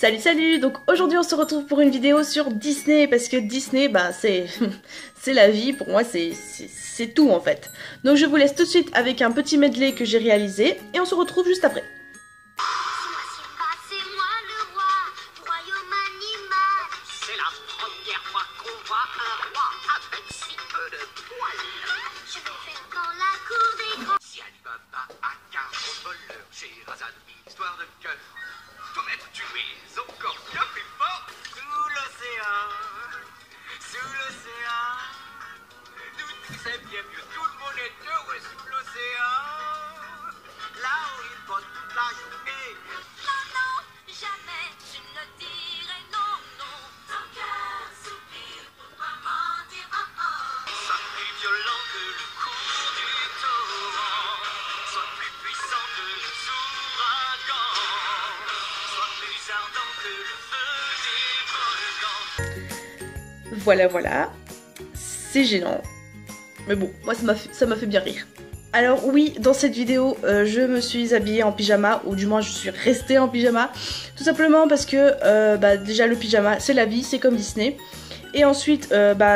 Salut salut. Donc aujourd'hui on se retrouve pour une vidéo sur Disney parce que Disney bah c'est c'est la vie, pour moi c'est tout en fait. Donc je vous laisse tout de suite avec un petit medley que j'ai réalisé et on se retrouve juste après. C'est la première fois qu'on voit un roi avec si peu de poils. Je vais faire dans la cour des grands. Si Alibaba a 40 voleurs, Scheherazade, histoire de cœur. Pour être tué encore bien plus fort sous l'océan. Sous l'océan. Tout c'est bien mieux, tout le monde est heureux sous l'océan. Là où il bosse toute la journée. Non, non, jamais je ne dirai non, non. Ton cœur soupire pour mentir, oh oh. Soit plus violent que le cours du torrent, soit plus puissant que les ouragans, soit plus ardent que le feu des volcans. Voilà voilà. C'est gênant. Mais bon, moi ça m'a fait bien rire. Alors oui, dans cette vidéo, je me suis habillée en pyjama, ou du moins je suis restée en pyjama, tout simplement parce que déjà le pyjama c'est la vie, c'est comme Disney. Et ensuite,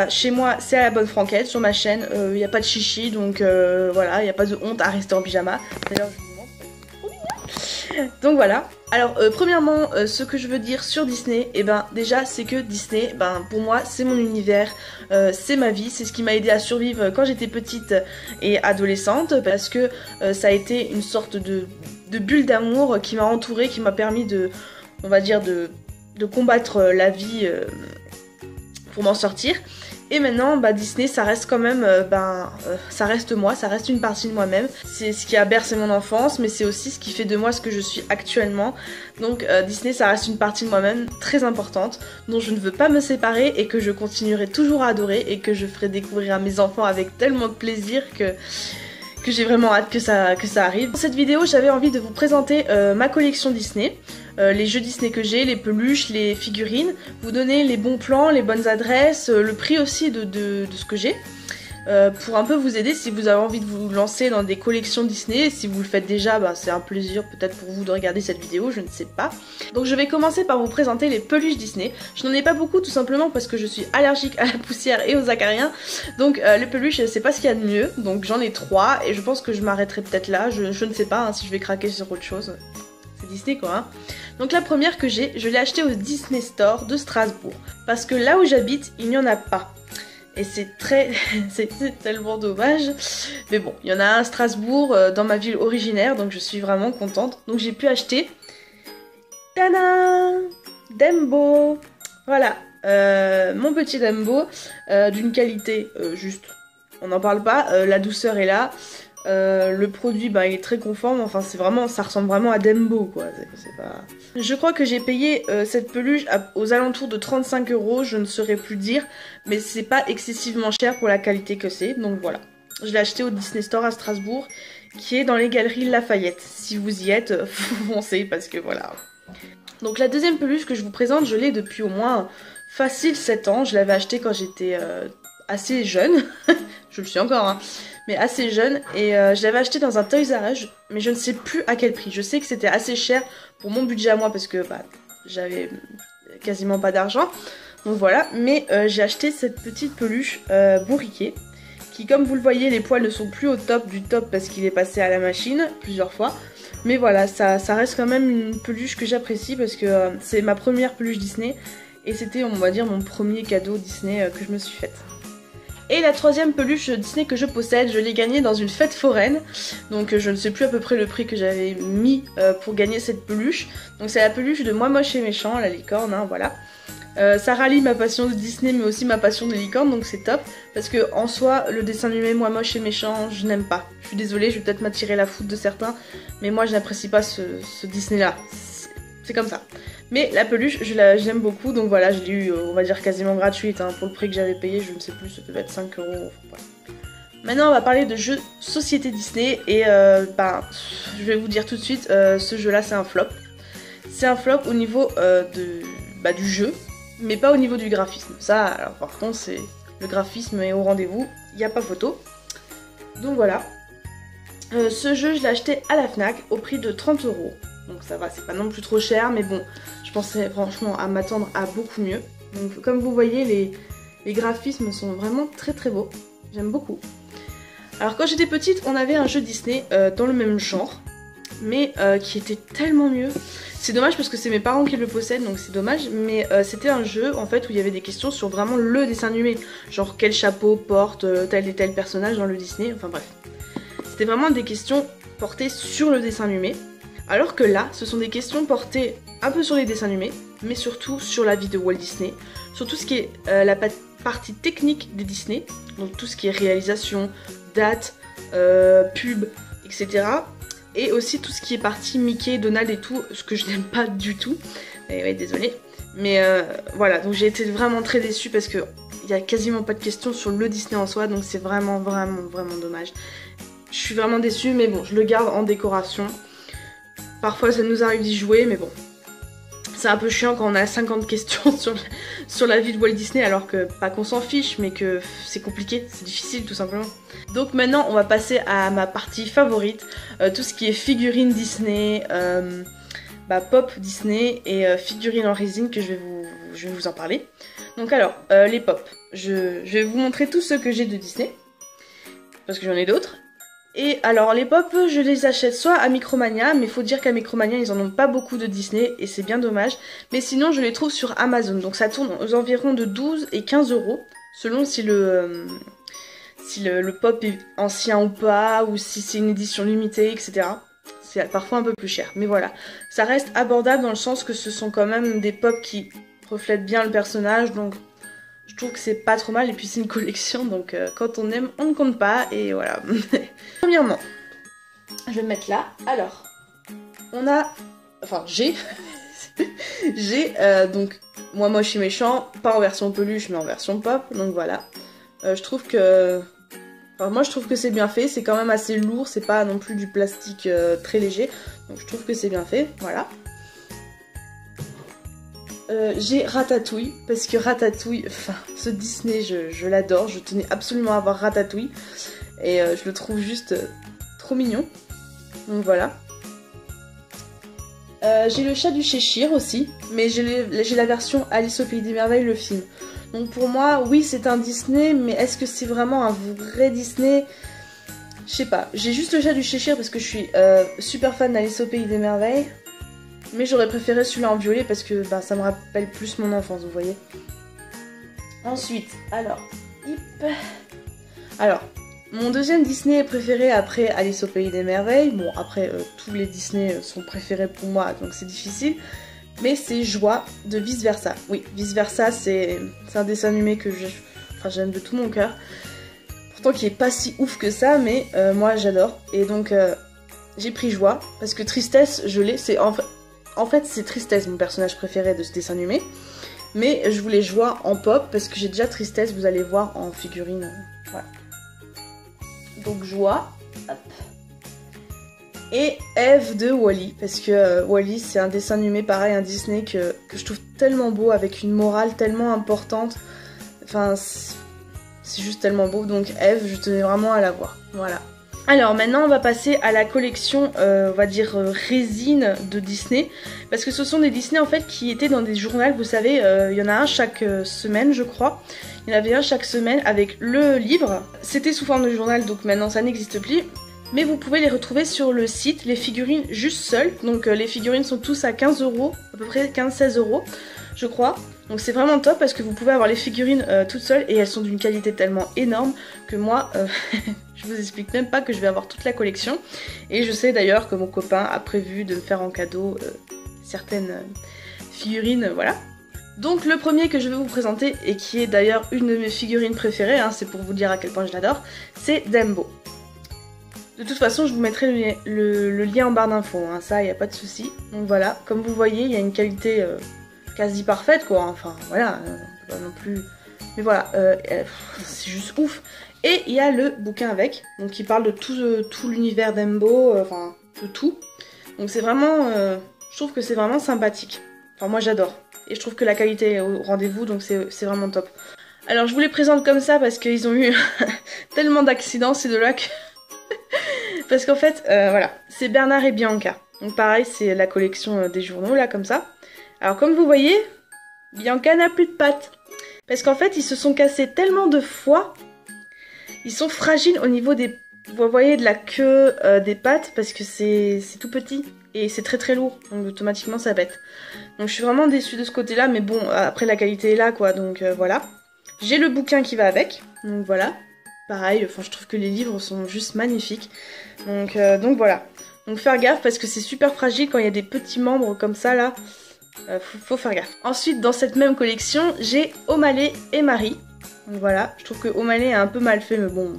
chez moi c'est à la bonne franquette, sur ma chaîne, il n'y a pas de chichi, donc voilà, il n'y a pas de honte à rester en pyjama. D'ailleurs je vous montre, c'est trop mignon. Donc voilà. Alors premièrement, ce que je veux dire sur Disney, déjà c'est que Disney, pour moi c'est mon univers, c'est ma vie, c'est ce qui m'a aidé à survivre quand j'étais petite et adolescente, parce que ça a été une sorte de bulle d'amour qui m'a entourée, qui m'a permis de, on va dire, de combattre la vie pour m'en sortir. Et maintenant, Disney, ça reste quand même, ça reste moi, ça reste une partie de moi-même. C'est ce qui a bercé mon enfance, mais c'est aussi ce qui fait de moi ce que je suis actuellement. Donc Disney, ça reste une partie de moi-même très importante, dont je ne veux pas me séparer et que je continuerai toujours à adorer et que je ferai découvrir à mes enfants avec tellement de plaisir que j'ai vraiment hâte que ça arrive. Dans cette vidéo, j'avais envie de vous présenter ma collection Disney. Les jeux Disney que j'ai, les peluches, les figurines, vous donner les bons plans, les bonnes adresses, le prix aussi de ce que j'ai, pour un peu vous aider si vous avez envie de vous lancer dans des collections Disney. Si vous le faites déjà, c'est un plaisir peut-être pour vous de regarder cette vidéo, je ne sais pas. Donc je vais commencer par vous présenter les peluches Disney. Je n'en ai pas beaucoup tout simplement parce que je suis allergique à la poussière et aux acariens, donc les peluches c'est pas ce qu'il y a de mieux, donc j'en ai 3 et je pense que je m'arrêterai peut-être là, je ne sais pas si je vais craquer sur autre chose. C'est Disney quoi hein. Donc la première que j'ai, je l'ai achetée au Disney Store de Strasbourg. Parce que là où j'habite, il n'y en a pas. Et c'est c'est tellement dommage. Mais bon, il y en a un à Strasbourg, dans ma ville originaire, donc je suis vraiment contente. Donc j'ai pu acheter... Tadam! Dembo! Voilà, mon petit Dembo, d'une qualité juste... On n'en parle pas, la douceur est là. Le produit il est très conforme, enfin c'est vraiment, ça ressemble vraiment à Dembo quoi, c'est pas... Je crois que j'ai payé cette peluche aux alentours de 35 €, je ne saurais plus dire, mais c'est pas excessivement cher pour la qualité que c'est, donc voilà. Je l'ai acheté au Disney Store à Strasbourg, qui est dans les galeries Lafayette. Si vous y êtes, foncez parce que voilà. Donc la deuxième peluche que je vous présente, je l'ai depuis au moins facile 7 ans, je l'avais achetée quand j'étais assez jeune, je le suis encore hein, mais assez jeune, et je l'avais acheté dans un Toys R Us, mais je ne sais plus à quel prix. Je sais que c'était assez cher pour mon budget à moi parce que j'avais quasiment pas d'argent, donc voilà, mais j'ai acheté cette petite peluche bourriquet, qui comme vous le voyez, les poils ne sont plus au top du top parce qu'il est passé à la machine plusieurs fois, mais voilà, ça reste quand même une peluche que j'apprécie parce que c'est ma première peluche Disney, et c'était, on va dire, mon premier cadeau Disney que je me suis faite. Et la troisième peluche Disney que je possède, je l'ai gagnée dans une fête foraine. Donc je ne sais plus à peu près le prix que j'avais mis pour gagner cette peluche. Donc c'est la peluche de Moi Moche et Méchant, la licorne, hein, voilà. Ça rallie ma passion de Disney mais aussi ma passion des licornes, donc c'est top. Parce que en soi, le dessin animé Moi Moche et Méchant, je n'aime pas. Je suis désolée, je vais peut-être m'attirer la foudre de certains, mais moi je n'apprécie pas ce Disney là. C'est comme ça. Mais la peluche, je l'aime beaucoup, donc voilà, je l'ai eu, on va dire, quasiment gratuite, hein, pour le prix que j'avais payé, je ne sais plus, ça devait être 5 €. Voilà. Maintenant, on va parler de jeux Société Disney, et je vais vous dire tout de suite, ce jeu-là, c'est un flop. C'est un flop au niveau du jeu, mais pas au niveau du graphisme. Ça, alors par contre, c'est le graphisme est au rendez-vous, il n'y a pas photo. Donc voilà. Ce jeu, je l'ai acheté à la Fnac au prix de 30 €. Donc ça va, c'est pas non plus trop cher, mais bon, je pensais franchement à m'attendre à beaucoup mieux. Donc comme vous voyez, les graphismes sont vraiment très très beaux. J'aime beaucoup. Alors quand j'étais petite, on avait un jeu Disney dans le même genre, mais qui était tellement mieux. C'est dommage parce que c'est mes parents qui le possèdent, donc c'est dommage, mais c'était un jeu en fait où il y avait des questions sur vraiment le dessin animé. Genre quel chapeau porte tel et tel personnage dans le Disney, enfin bref. C'était vraiment des questions portées sur le dessin animé. Alors que là, ce sont des questions portées un peu sur les dessins animés, mais surtout sur la vie de Walt Disney, sur tout ce qui est la partie technique des Disney, donc tout ce qui est réalisation, date, pub, etc. Et aussi tout ce qui est partie Mickey, Donald et tout, ce que je n'aime pas du tout. Et ouais, désolée. Mais voilà, donc j'ai été vraiment très déçue parce que il n'y a quasiment pas de questions sur le Disney en soi, donc c'est vraiment dommage. Je suis vraiment déçue, mais bon, je le garde en décoration. Parfois ça nous arrive d'y jouer, mais bon. C'est un peu chiant quand on a 50 questions sur la vie de Walt Disney, alors que, pas qu'on s'en fiche, mais que c'est compliqué, c'est difficile tout simplement. Donc maintenant on va passer à ma partie favorite, tout ce qui est figurines Disney, pop Disney et figurines en résine, que je vais vous en parler. Donc alors, les pop, je vais vous montrer tous ceux que j'ai de Disney, parce que j'en ai d'autres. Et alors les pop, je les achète soit à Micromania, mais faut dire qu'à Micromania ils en ont pas beaucoup de Disney et c'est bien dommage. Mais sinon je les trouve sur Amazon, donc ça tourne aux environs de 12 et 15 euros, selon si le pop est ancien ou pas, ou si c'est une édition limitée, etc. C'est parfois un peu plus cher, mais voilà. Ça reste abordable dans le sens que ce sont quand même des pop qui reflètent bien le personnage, donc je trouve que c'est pas trop mal, et puis c'est une collection, donc quand on aime, on ne compte pas, et voilà. Premièrement, je vais me mettre là. Alors, on a... Enfin, j'ai... donc, moi je suis méchant, pas en version peluche, mais en version pop, donc voilà. Je trouve que... Enfin, moi je trouve que c'est bien fait, c'est quand même assez lourd, c'est pas non plus du plastique très léger, donc je trouve que c'est bien fait, voilà. J'ai Ratatouille, parce que Ratatouille, enfin ce Disney je l'adore, je tenais absolument à avoir Ratatouille, et je le trouve juste trop mignon, donc voilà. J'ai le chat du Cheshire aussi, mais j'ai la version Alice au Pays des Merveilles, le film. Donc pour moi, oui c'est un Disney, mais est-ce que c'est vraiment un vrai Disney? Je sais pas, j'ai juste le chat du Cheshire parce que je suis super fan d'Alice au Pays des Merveilles. Mais j'aurais préféré celui-là en violet parce que ça me rappelle plus mon enfance, vous voyez. Ensuite, alors, mon deuxième Disney préféré après Alice au Pays des Merveilles. Bon, après, tous les Disney sont préférés pour moi, donc c'est difficile. Mais c'est Joie de Vice Versa. Oui, Vice Versa, c'est un dessin animé que j'aime de tout mon cœur. Pourtant, qui est pas si ouf que ça, mais moi, j'adore. Et donc, j'ai pris Joie, parce que Tristesse, je l'ai, c'est... En fait, c'est Tristesse, mon personnage préféré de ce dessin animé. Mais je voulais Joie en pop, parce que j'ai déjà Tristesse, vous allez voir en figurine. Voilà. Donc Joie. Hop. Et Eve de Wall-E, parce que Wall-E, c'est un dessin animé, pareil, un Disney que je trouve tellement beau, avec une morale tellement importante. Enfin, c'est juste tellement beau. Donc Eve, je tenais vraiment à la voir. Voilà. Alors maintenant on va passer à la collection, on va dire résine de Disney, parce que ce sont des Disney en fait qui étaient dans des journaux, vous savez, il y en a un chaque semaine je crois, il y en avait un chaque semaine avec le livre, c'était sous forme de journal donc maintenant ça n'existe plus, mais vous pouvez les retrouver sur le site, les figurines juste seules, donc les figurines sont tous à 15 euros, à peu près 15-16 euros je crois. Donc c'est vraiment top parce que vous pouvez avoir les figurines toutes seules et elles sont d'une qualité tellement énorme que moi, je vous explique même pas que je vais avoir toute la collection. Et je sais d'ailleurs que mon copain a prévu de me faire en cadeau certaines figurines, voilà. Donc le premier que je vais vous présenter et qui est d'ailleurs une de mes figurines préférées, hein, c'est pour vous dire à quel point je l'adore, c'est Dumbo. De toute façon je vous mettrai le lien en barre d'infos, hein, ça y a pas de souci. Donc voilà, comme vous voyez il y a une qualité... quasi parfaite quoi, enfin voilà, pas non plus, mais voilà, c'est juste ouf. Et il y a le bouquin avec, donc qui parle de tout l'univers Dumbo, enfin de tout, donc c'est vraiment, je trouve que c'est vraiment sympathique, enfin moi j'adore, et je trouve que la qualité est au rendez-vous, donc c'est vraiment top. Alors je vous les présente comme ça parce qu'ils ont eu tellement d'accidents ces deux-là que... parce qu'en fait, voilà, c'est Bernard et Bianca. Donc pareil, c'est la collection des journaux, là, comme ça. Alors comme vous voyez, Bianca n'a plus de pattes. Parce qu'en fait, ils se sont cassés tellement de fois. Ils sont fragiles au niveau des... Vous voyez, de la queue, des pattes, parce que c'est tout petit. Et c'est très très lourd, donc automatiquement ça pète. Donc je suis vraiment déçue de ce côté-là, mais bon, après la qualité est là, quoi, donc voilà. J'ai le bouquin qui va avec, donc voilà. Pareil, enfin je trouve que les livres sont juste magnifiques. Donc voilà. Donc faire gaffe parce que c'est super fragile quand il y a des petits membres comme ça là. Faut faire gaffe. Ensuite dans cette même collection j'ai O'Malley et Marie. Donc voilà, je trouve que O'Malley est un peu mal fait mais bon,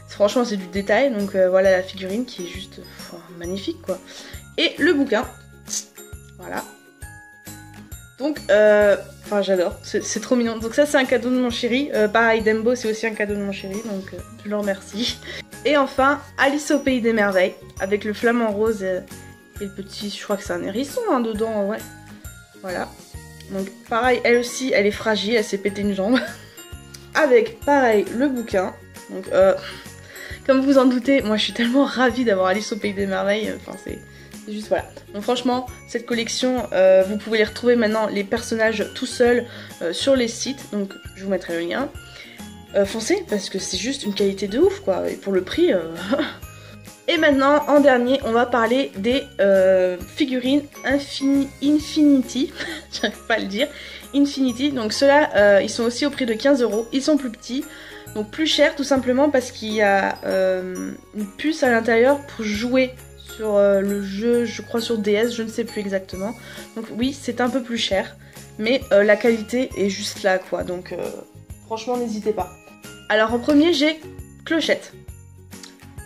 franchement c'est du détail. Donc voilà la figurine qui est juste magnifique quoi. Et le bouquin, voilà. Donc enfin j'adore, c'est trop mignon. Donc ça c'est un cadeau de mon chéri, pareil Dembo c'est aussi un cadeau de mon chéri, donc je le remercie. Et enfin Alice au pays des merveilles, avec le flamant rose et le petit, je crois que c'est un hérisson hein, dedans, ouais. Voilà. Donc pareil, elle aussi elle est fragile, elle s'est pété une jambe. Avec pareil le bouquin. Donc comme vous en doutez, moi je suis tellement ravie d'avoir Alice au pays des merveilles, enfin c'est juste voilà. Donc franchement, cette collection, vous pouvez les retrouver maintenant, les personnages tout seuls sur les sites. Donc je vous mettrai le lien. Foncez, parce que c'est juste une qualité de ouf, quoi. Et pour le prix... Et maintenant, en dernier, on va parler des figurines Infinity. J'arrive pas à le dire. Infinity. Donc ceux-là, ils sont aussi au prix de 15 €. Ils sont plus petits. Donc plus chers, tout simplement parce qu'il y a une puce à l'intérieur pour jouer sur le jeu, je crois sur DS, je ne sais plus exactement. Donc oui, c'est un peu plus cher, mais la qualité est juste là, quoi. Donc franchement, n'hésitez pas. Alors en premier, j'ai Clochette.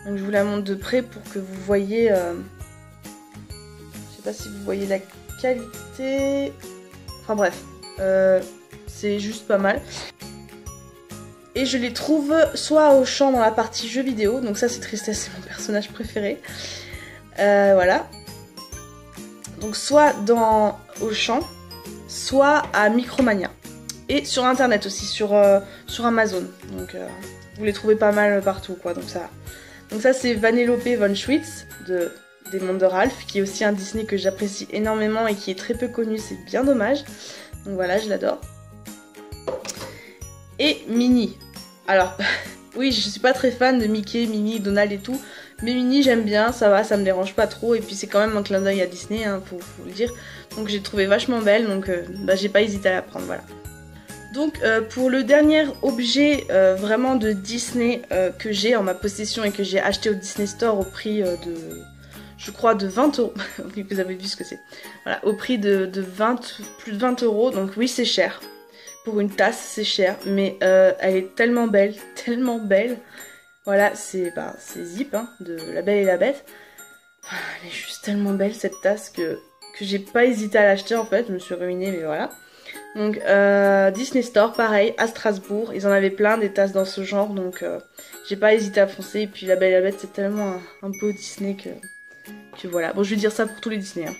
Donc je vous la montre de près pour que vous voyez... je sais pas si vous voyez la qualité... Enfin bref, c'est juste pas mal. Et je les trouve soit au Auchan dans la partie jeux vidéo, donc ça c'est Tristesse, c'est mon personnage préféré. Voilà. Donc soit dans Auchan, soit à Micromania. Et sur internet aussi, sur Amazon. Donc vous les trouvez pas mal partout quoi, donc ça c'est Vanellope von Schweetz des Mondes de Ralph, qui est aussi un Disney que j'apprécie énormément et qui est très peu connu, c'est bien dommage. Donc voilà, je l'adore. Et Minnie. Alors, oui, je suis pas très fan de Mickey, Minnie, Donald et tout, mais Minnie j'aime bien, ça va, ça me dérange pas trop, et puis c'est quand même un clin d'œil à Disney, hein, faut le dire. Donc j'ai trouvé vachement belle, donc j'ai pas hésité à la prendre, voilà. Donc pour le dernier objet vraiment de Disney que j'ai en ma possession et que j'ai acheté au Disney Store au prix de, je crois, de 20 €, vous avez vu ce que c'est, voilà, au prix de plus de 20 €, donc oui c'est cher. Pour une tasse, c'est cher, mais elle est tellement belle, tellement belle. Voilà, c'est Zip, hein, de La Belle et la Bête. Elle est juste tellement belle, cette tasse, que j'ai pas hésité à l'acheter, en fait. Je me suis ruinée, mais voilà. Donc, Disney Store, pareil, à Strasbourg. Ils en avaient plein, des tasses dans ce genre, donc j'ai pas hésité à foncer. Et puis, La Belle et la Bête, c'est tellement un beau Disney que voilà. Bon, je vais dire ça pour tous les Disney, hein.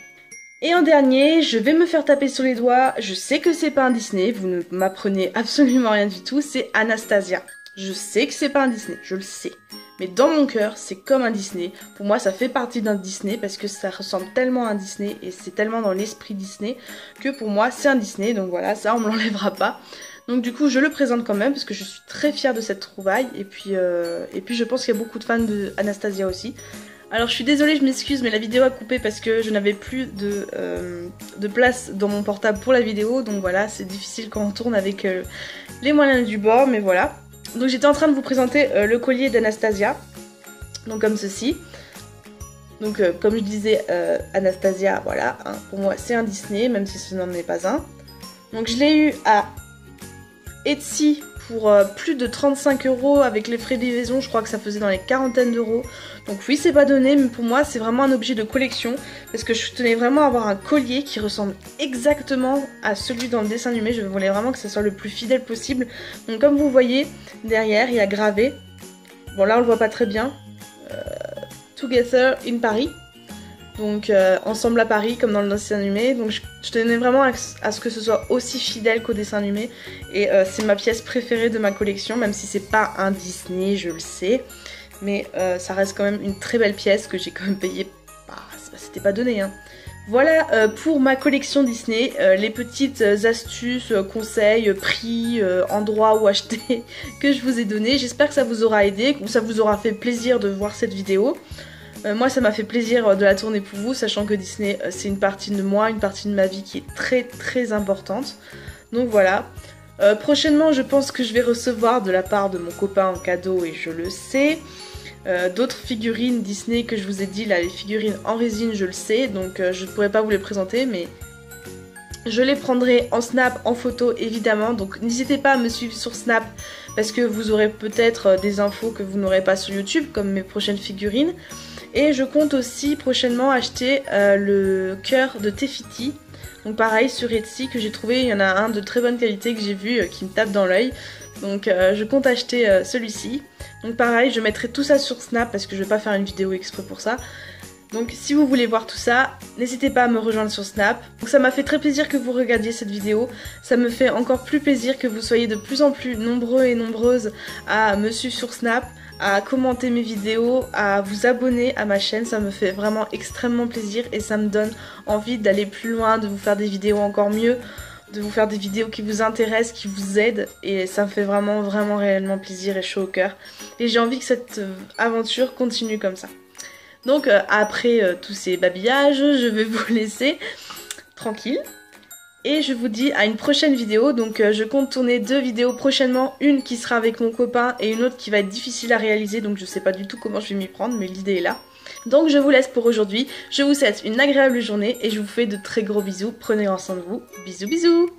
Et en dernier, je vais me faire taper sur les doigts, je sais que c'est pas un Disney, vous ne m'apprenez absolument rien du tout, c'est Anastasia. Je sais que c'est pas un Disney, je le sais. Mais dans mon cœur, c'est comme un Disney. Pour moi, ça fait partie d'un Disney parce que ça ressemble tellement à un Disney et c'est tellement dans l'esprit Disney que pour moi, c'est un Disney. Donc voilà, ça, on me l'enlèvera pas. Donc du coup, je le présente quand même parce que je suis très fière de cette trouvaille. Et puis je pense qu'il y a beaucoup de fans de Anastasia aussi. Alors je suis désolée, je m'excuse, mais la vidéo a coupé parce que je n'avais plus de place dans mon portable pour la vidéo. Donc voilà, c'est difficile quand on tourne avec les moyens du bord, mais voilà. Donc j'étais en train de vous présenter le collier d'Anastasia. Donc comme ceci. Donc comme je disais, Anastasia, voilà, hein, pour moi c'est un Disney, même si ce n'en est pas un. Donc je l'ai eu à Etsy pour plus de 35 € avec les frais de livraison, je crois que ça faisait dans les quarantaines d'euros. Donc oui, c'est pas donné, mais pour moi c'est vraiment un objet de collection parce que je tenais vraiment à avoir un collier qui ressemble exactement à celui dans le dessin animé. Je voulais vraiment que ce soit le plus fidèle possible. Donc comme vous voyez, derrière il y a gravé, bon là on le voit pas très bien, Together in Paris. Donc ensemble à Paris comme dans le dessin animé. Donc je tenais vraiment à ce que ce soit aussi fidèle qu'au dessin animé. Et c'est ma pièce préférée de ma collection, même si c'est pas un Disney, je le sais. Mais ça reste quand même une très belle pièce que j'ai quand même payée. Bah, c'était c'était pas donné, hein. Voilà pour ma collection Disney, les petites astuces, conseils, prix, endroits où acheter que je vous ai donné. J'espère que ça vous aura aidé, que ça vous aura fait plaisir de voir cette vidéo. Moi ça m'a fait plaisir de la tourner pour vous, sachant que Disney c'est une partie de moi, une partie de ma vie qui est très très importante. Donc voilà. Prochainement je pense que je vais recevoir de la part de mon copain en cadeau, et je le sais. D'autres figurines Disney que je vous ai dit, là les figurines en résine je le sais, donc je ne pourrais pas vous les présenter, mais je les prendrai en snap, en photo évidemment, donc n'hésitez pas à me suivre sur Snap parce que vous aurez peut-être des infos que vous n'aurez pas sur YouTube comme mes prochaines figurines. Et je compte aussi prochainement acheter le cœur de Te Fiti, donc pareil sur Etsy que j'ai trouvé, il y en a un de très bonne qualité que j'ai vu qui me tape dans l'œil. Donc je compte acheter celui-ci. Donc pareil, je mettrai tout ça sur Snap parce que je vais pas faire une vidéo exprès pour ça. Donc si vous voulez voir tout ça, n'hésitez pas à me rejoindre sur Snap. Donc ça m'a fait très plaisir que vous regardiez cette vidéo. Ça me fait encore plus plaisir que vous soyez de plus en plus nombreux et nombreuses à me suivre sur Snap, à commenter mes vidéos, à vous abonner à ma chaîne. Ça me fait vraiment extrêmement plaisir et ça me donne envie d'aller plus loin, de vous faire des vidéos encore mieux, de vous faire des vidéos qui vous intéressent, qui vous aident, et ça me fait vraiment réellement plaisir et chaud au cœur. Et j'ai envie que cette aventure continue comme ça. Donc après tous ces babillages, je vais vous laisser tranquille. Et je vous dis à une prochaine vidéo. Donc je compte tourner 2 vidéos prochainement. Une qui sera avec mon copain et une autre qui va être difficile à réaliser. Donc je sais pas du tout comment je vais m'y prendre, mais l'idée est là. Donc je vous laisse pour aujourd'hui. Je vous souhaite une agréable journée et je vous fais de très gros bisous. Prenez soin de vous. Bisous bisous.